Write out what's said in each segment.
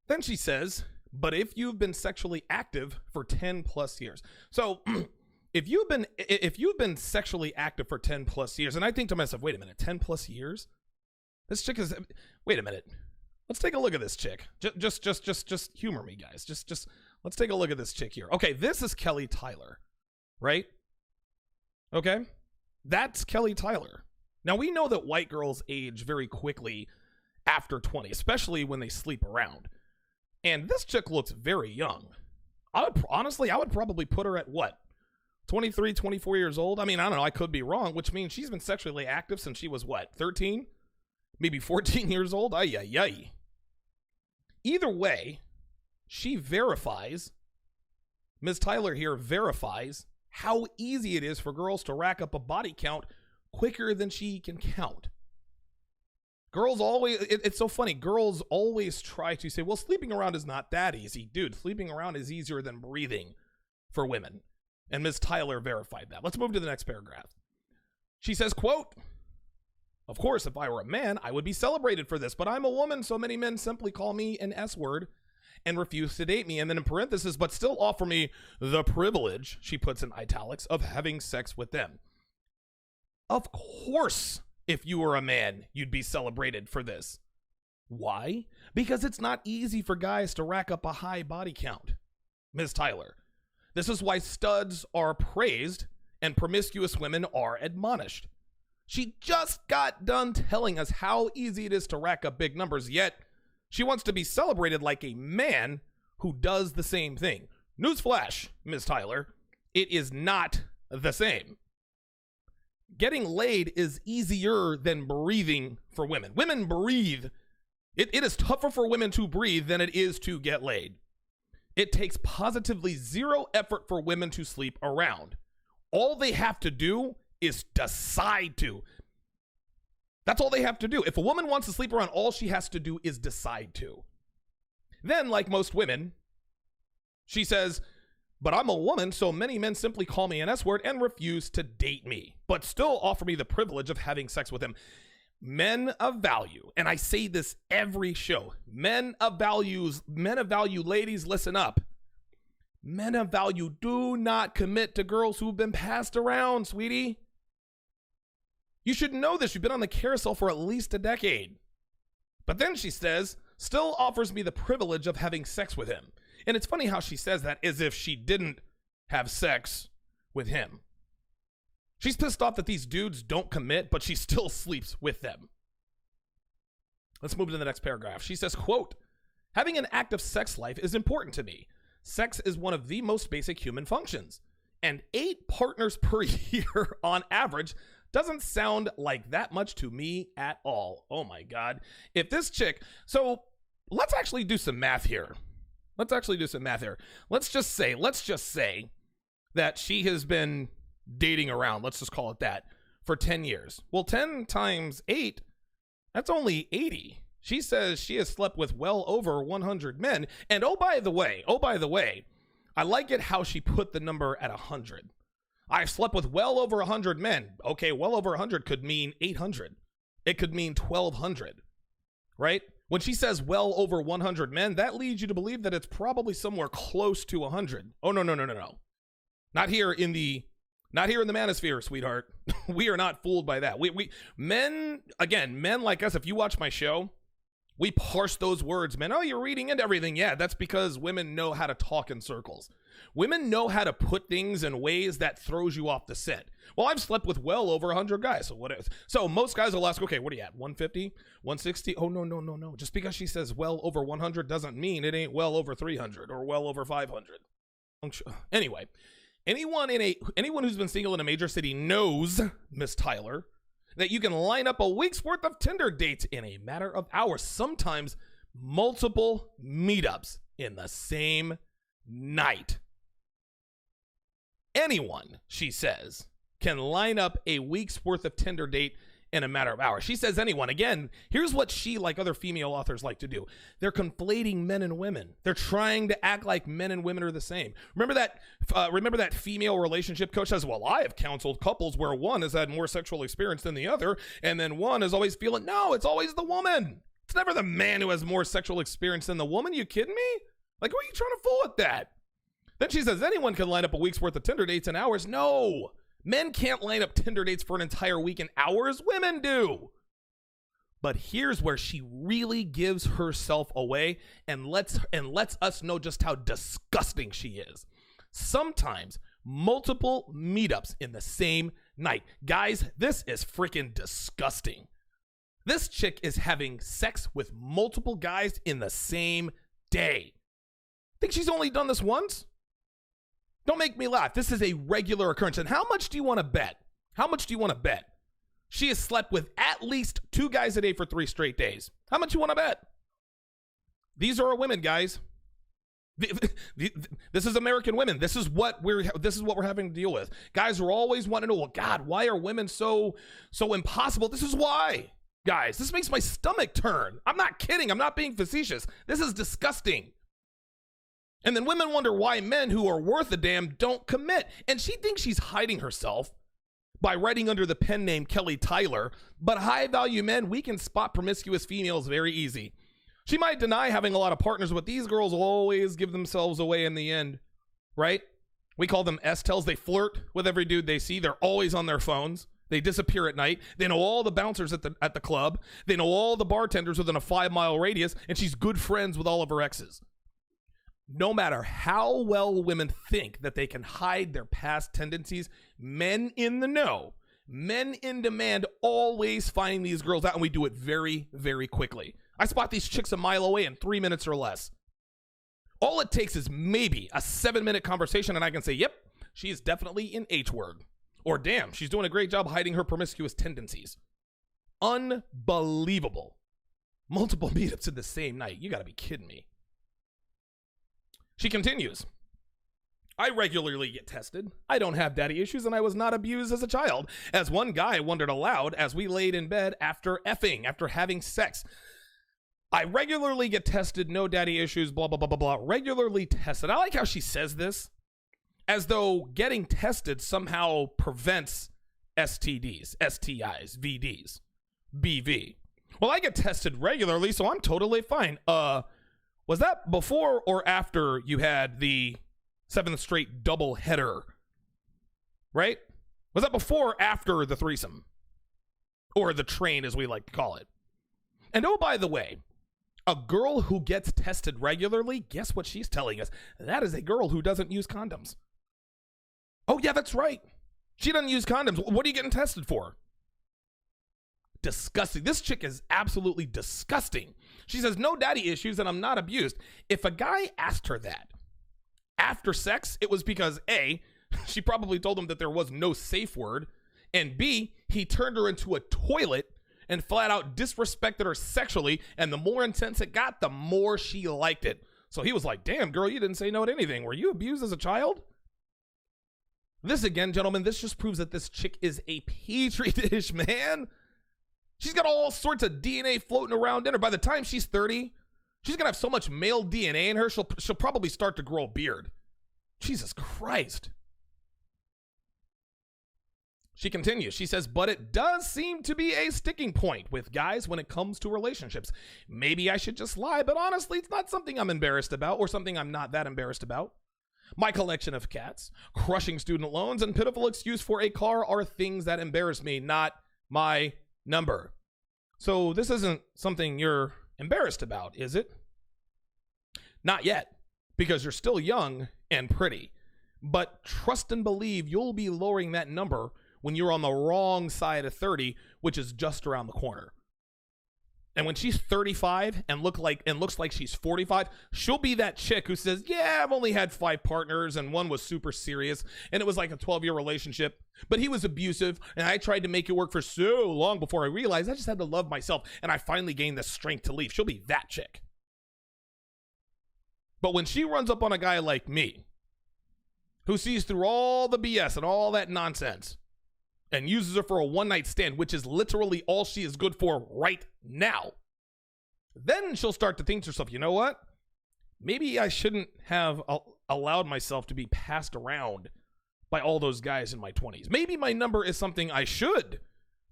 Then she says, but if you've been sexually active for 10 plus years. So if you've been sexually active for 10 plus years, and I think to myself, wait a minute, 10 plus years? This chick is, wait a minute. Let's take a look at this chick. Just humor me, guys. Just let's take a look at this chick here. Okay, this is Kelly Tyler, right? Okay, that's Kelly Tyler. Now, we know that white girls age very quickly after 20, especially when they sleep around. And this chick looks very young. I would probably put her at what? 23, 24 years old? I mean, I don't know. I could be wrong, which means she's been sexually active since she was what? 13? Maybe 14 years old? Ay, ay, ay. Either way, she verifies, Ms. Tyler here verifies how easy it is for girls to rack up a body count quicker than she can count. Girls always, it's so funny, girls always try to say, well, sleeping around is not that easy. Dude, sleeping around is easier than breathing for women. And Ms. Tyler verified that. Let's move to the next paragraph. She says, quote, of course, if I were a man, I would be celebrated for this, but I'm a woman, so many men simply call me an S-word and refuse to date me. And then in parentheses, but still offer me the privilege, she puts in italics, of having sex with them. Of course, if you were a man, you'd be celebrated for this. Why? Because it's not easy for guys to rack up a high body count. Ms. Tyler, this is why studs are praised and promiscuous women are admonished. She just got done telling us how easy it is to rack up big numbers, yet she wants to be celebrated like a man who does the same thing. Newsflash, Ms. Tyler, it is not the same. Getting laid is easier than breathing for women. Women breathe. It is tougher for women to breathe than it is to get laid. It takes positively zero effort for women to sleep around. All they have to do is decide to. That's all they have to do. If a woman wants to sleep around, all she has to do is decide to. Then, like most women, she says, but I'm a woman, so many men simply call me an S-word and refuse to date me, but still offer me the privilege of having sex with them. Men of value, and I say this every show, men of value, ladies, listen up. Men of value, do not commit to girls who've been passed around, sweetie. You should know this. You've been on the carousel for at least a decade. But then she says, still offers me the privilege of having sex with him. And it's funny how she says that as if she didn't have sex with him. She's pissed off that these dudes don't commit, but she still sleeps with them. Let's move to the next paragraph. She says, quote, having an active sex life is important to me. Sex is one of the most basic human functions. And 8 partners per year on average doesn't sound like that much to me at all. Oh my God. If this chick, so let's actually do some math here. Let's just say that she has been dating around, let's just call it that, for 10 years. Well, 10 times 8, that's only 80. She says she has slept with well over 100 men. And oh, by the way, I like it how she put the number at 100. I've slept with well over 100 men. Okay, well over 100 could mean 800. It could mean 1,200, right? When she says well over 100 men, that leads you to believe that it's probably somewhere close to 100. Oh, no. Not here in the manosphere, sweetheart. We are not fooled by that. Men like us, if you watch my show, we parse those words, man. Oh, you're reading into everything. Yeah, that's because women know how to talk in circles. Women know how to put things in ways that throws you off the scent. Well, I've slept with well over 100 guys. So most guys will ask, okay, what are you at? 150? 160? Oh, no. Just because she says well over 100 doesn't mean it ain't well over 300 or well over 500. Anyway, anyone who's been single in a major city knows, Miss Tyler, that you can line up a week's worth of Tinder dates in a matter of hours, sometimes multiple meetups in the same night. Anyone, she says, can line up a week's worth of Tinder date in a matter of hours. She says anyone. Again, here's what she, like other female authors, like to do. They're conflating men and women. They're trying to act like men and women are the same. Remember that female relationship coach says, well, I have counseled couples where one has had more sexual experience than the other, and then one is always feeling, no, it's always the woman. It's never the man who has more sexual experience than the woman. You kidding me? Like, who are you trying to fool with that? Then she says anyone can line up a week's worth of Tinder dates in hours. No, men can't line up Tinder dates for an entire week in hours. Women do. But here's where she really gives herself away and lets us know just how disgusting she is. Sometimes multiple meetups in the same night. Guys, this is freaking disgusting. This chick is having sex with multiple guys in the same day. Think she's only done this once? Don't make me laugh. This is a regular occurrence. And how much do you want to bet? How much do you want to bet? She has slept with at least 2 guys a day for 3 straight days. How much you want to bet? These are our women, guys. This is American women. This is what we're having to deal with. Guys are always wanting to know, well, God, why are women so impossible? This is why. Guys, this makes my stomach turn. I'm not kidding. I'm not being facetious. This is disgusting. And then women wonder why men who are worth a damn don't commit. And she thinks she's hiding herself by writing under the pen name Kelly Tyler. But high-value men, we can spot promiscuous females very easy. She might deny having a lot of partners, but these girls will always give themselves away in the end, right? We call them S-tells. They flirt with every dude they see. They're always on their phones. They disappear at night. They know all the bouncers at the club. They know all the bartenders within a 5-mile radius, and she's good friends with all of her exes. No matter how well women think that they can hide their past tendencies, men in the know, men in demand always find these girls out, and we do it very, very quickly. I spot these chicks a mile away in 3 minutes or less. All it takes is maybe a 7-minute conversation, and I can say, yep, she is definitely an H-word. Or damn, she's doing a great job hiding her promiscuous tendencies. Unbelievable. Multiple meetups in the same night. You gotta be kidding me. She continues. I regularly get tested. I don't have daddy issues, and I was not abused as a child. As one guy wondered aloud as we laid in bed after having sex. I regularly get tested, no daddy issues, blah, blah, blah, blah, blah. Regularly tested. I like how she says this. As though getting tested somehow prevents STDs, STIs, VDs, BV. Well, I get tested regularly, so I'm totally fine. Was that before or after you had the 7th straight double header? Right? Was that before or after the threesome? Or the train, as we like to call it. And oh, by the way, a girl who gets tested regularly, guess what she's telling us? That is a girl who doesn't use condoms. Oh, yeah, that's right. She doesn't use condoms. What are you getting tested for? Disgusting. This chick is absolutely disgusting. She says, no daddy issues and I'm not abused. If a guy asked her that after sex, it was because A, she probably told him that there was no safe word, and B, he turned her into a toilet and flat out disrespected her sexually, and the more intense it got, the more she liked it. So he was like, damn, girl, you didn't say no to anything. Were you abused as a child? This again, gentlemen, this just proves that this chick is a petri dish, man. She's got all sorts of DNA floating around in her. By the time she's 30, she's going to have so much male DNA in her, she'll probably start to grow a beard. Jesus Christ. She continues. She says, but it does seem to be a sticking point with guys when it comes to relationships. Maybe I should just lie, but honestly, it's not something I'm embarrassed about or something I'm not that embarrassed about. My collection of cats, crushing student loans, and pitiful excuse for a car are things that embarrass me, not my number. So this isn't something you're embarrassed about, is it? Not yet, because you're still young and pretty. But trust and believe you'll be lowering that number when you're on the wrong side of 30, which is just around the corner. And when she's 35 and looks like she's 45, she'll be that chick who says, yeah, I've only had 5 partners and one was super serious and it was like a 12-year relationship, but he was abusive and I tried to make it work for so long before I realized I just had to love myself and I finally gained the strength to leave. She'll be that chick. But when she runs up on a guy like me, who sees through all the BS and all that nonsense, and uses her for a one-night stand, which is literally all she is good for right now, then she'll start to think to herself, you know what? Maybe I shouldn't have allowed myself to be passed around by all those guys in my 20s. Maybe my number is something I should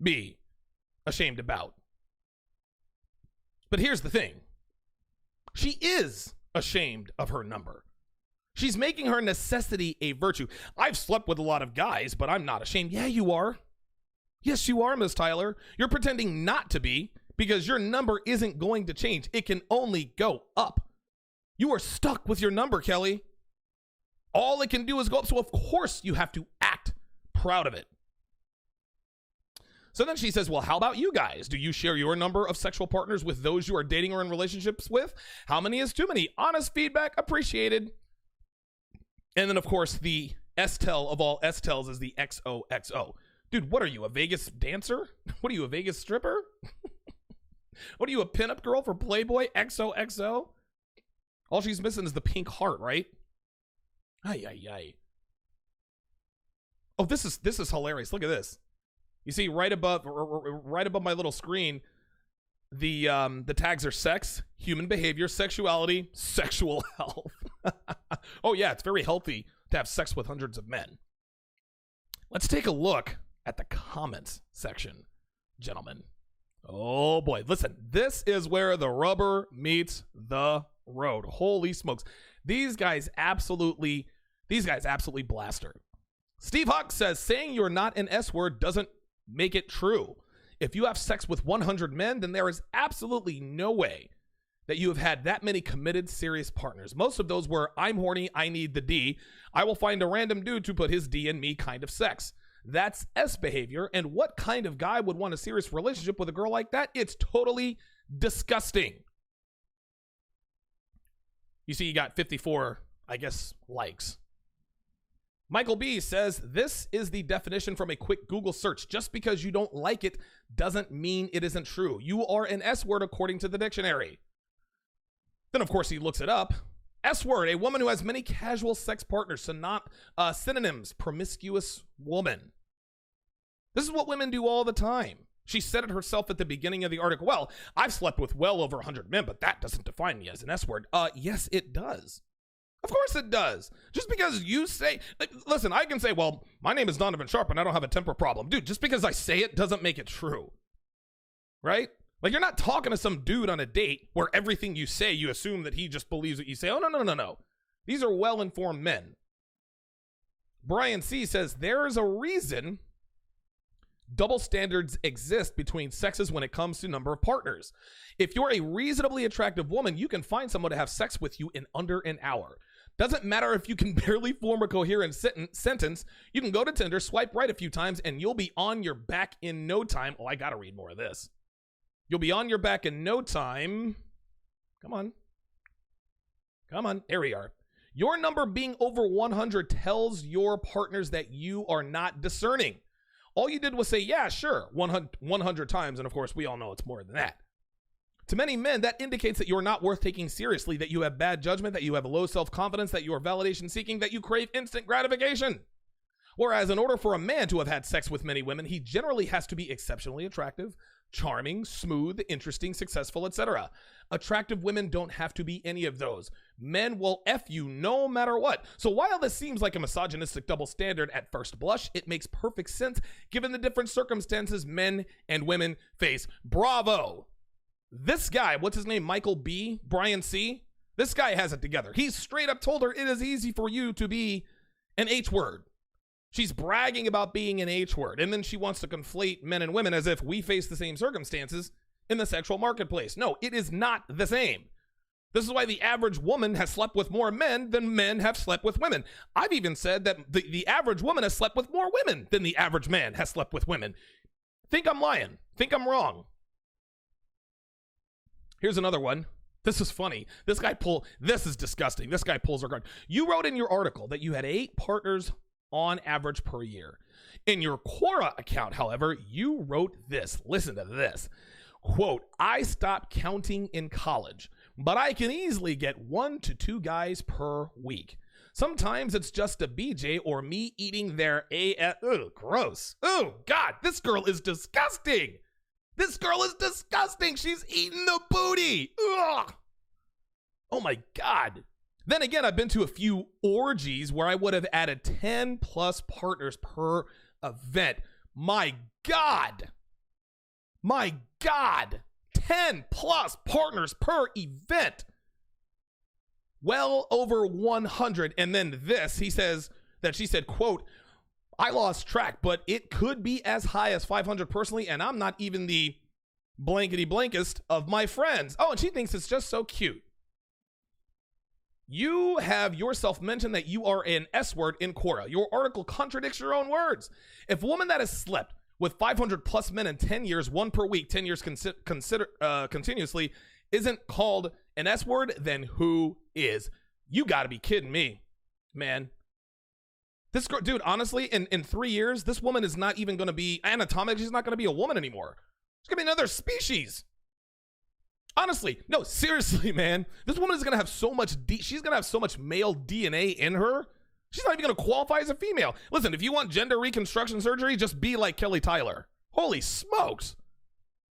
be ashamed about. But here's the thing. She is ashamed of her number. She's making her necessity a virtue. I've slept with a lot of guys, but I'm not ashamed. Yeah, you are. Yes, you are, Miss Tyler. You're pretending not to be because your number isn't going to change. It can only go up. You are stuck with your number, Kelly. All it can do is go up. So, of course, you have to act proud of it. So then she says, well, how about you guys? Do you share your number of sexual partners with those you are dating or in relationships with? How many is too many? Honest feedback appreciated. And then, of course, the S-tel of all S-tels is the XOXO. Dude, what are you, a Vegas dancer? What are you, a Vegas stripper? What are you, a pinup girl for Playboy? XOXO? All she's missing is the pink heart, right? Ay, ay, ay. Oh, this is hilarious. Look at this. You see right above my little screen, the tags are sex, human behavior, sexuality, sexual health. Oh yeah, it's very healthy to have sex with hundreds of men. Let's take a look at the comments section, gentlemen. Oh boy, listen, this is where the rubber meets the road. Holy smokes. These guys absolutely blast her. Steve Huck says, saying you're not an S word doesn't make it true. If you have sex with 100 men, then there is absolutely no way that you have had that many committed, serious partners. Most of those were, I'm horny, I need the D. I will find a random dude to put his D in me kind of sex. That's S behavior. And what kind of guy would want a serious relationship with a girl like that? It's totally disgusting. You see, you got 54, I guess, likes. Michael B says, this is the definition from a quick Google search. Just because you don't like it doesn't mean it isn't true. You are an S word according to the dictionary. Then, of course, he looks it up. S word, a woman who has many casual sex partners. Synonyms, promiscuous woman. This is what women do all the time. She said it herself at the beginning of the article. Well, I've slept with well over 100 men, but that doesn't define me as an S word. Yes, it does. Of course it does. Just because you say, listen, I can say, well, my name is Donovan Sharpe and I don't have a temper problem. Dude, just because I say it doesn't make it true. Right? Like, you're not talking to some dude on a date where everything you say, you assume that he just believes what you say. Oh, no. These are well-informed men. Brian C. says, there is a reason double standards exist between sexes when it comes to number of partners. If you're a reasonably attractive woman, you can find someone to have sex with you in under an hour. Doesn't matter if you can barely form a coherent sentence. You can go to Tinder, swipe right a few times, and you'll be on your back in no time. Oh, I gotta read more of this. You'll be on your back in no time. Come on. There we are. Your number being over 100 tells your partners that you are not discerning. All you did was say, yeah, sure, 100 times. And of course, we all know it's more than that. To many men, that indicates that you're not worth taking seriously, that you have bad judgment, that you have low self-confidence, that you are validation seeking, that you crave instant gratification. Whereas in order for a man to have had sex with many women, he generally has to be exceptionally attractive, charming, smooth, interesting, successful, etc. Attractive women don't have to be any of those. Men will F you no matter what. So while this seems like a misogynistic double standard at first blush, it makes perfect sense given the different circumstances men and women face. Bravo. This guy, what's his name? Michael B, Brian C. This guy has it together. He straight up told her it is easy for you to be an H word. She's bragging about being an H word, and then she wants to conflate men and women as if we face the same circumstances in the sexual marketplace. No, it is not the same. This is why the average woman has slept with more men than men have slept with women. I've even said that the average woman has slept with more women than the average man has slept with women. Think I'm lying. Think I'm wrong. Here's another one. This is funny. This is disgusting. This guy pulls her card. You wrote in your article that you had 8 partners on average per year. In your Quora account, however, you wrote this. Listen to this. Quote, I stopped counting in college, but I can easily get 1 to 2 guys per week. Sometimes it's just a BJ or me eating their gross. Oh, God, this girl is disgusting. This girl is disgusting. She's eating the booty. Ugh. Oh, my God. Then again, I've been to a few orgies where I would have added 10 plus partners per event. My God. My God. 10 plus partners per event. Well over 100. And then this, he says that she said, quote, I lost track, but it could be as high as 500 personally, and I'm not even the blankety blankest of my friends. Oh, and she thinks it's just so cute. You have yourself mentioned that you are an S word in Quora. Your article contradicts your own words. If a woman that has slept with 500 plus men in 10 years, one per week, 10 years continuously, isn't called an S word, then who is? You gotta be kidding me, man. This girl, dude, honestly, in 3 years, this woman is not even gonna be anatomically, she's not gonna be a woman anymore. She's gonna be another species. Honestly, no, seriously, man. This woman is gonna have so much she's gonna have so much male DNA in her. She's not even gonna qualify as a female. Listen, if you want gender reconstruction surgery, just be like Kelly Tyler. Holy smokes.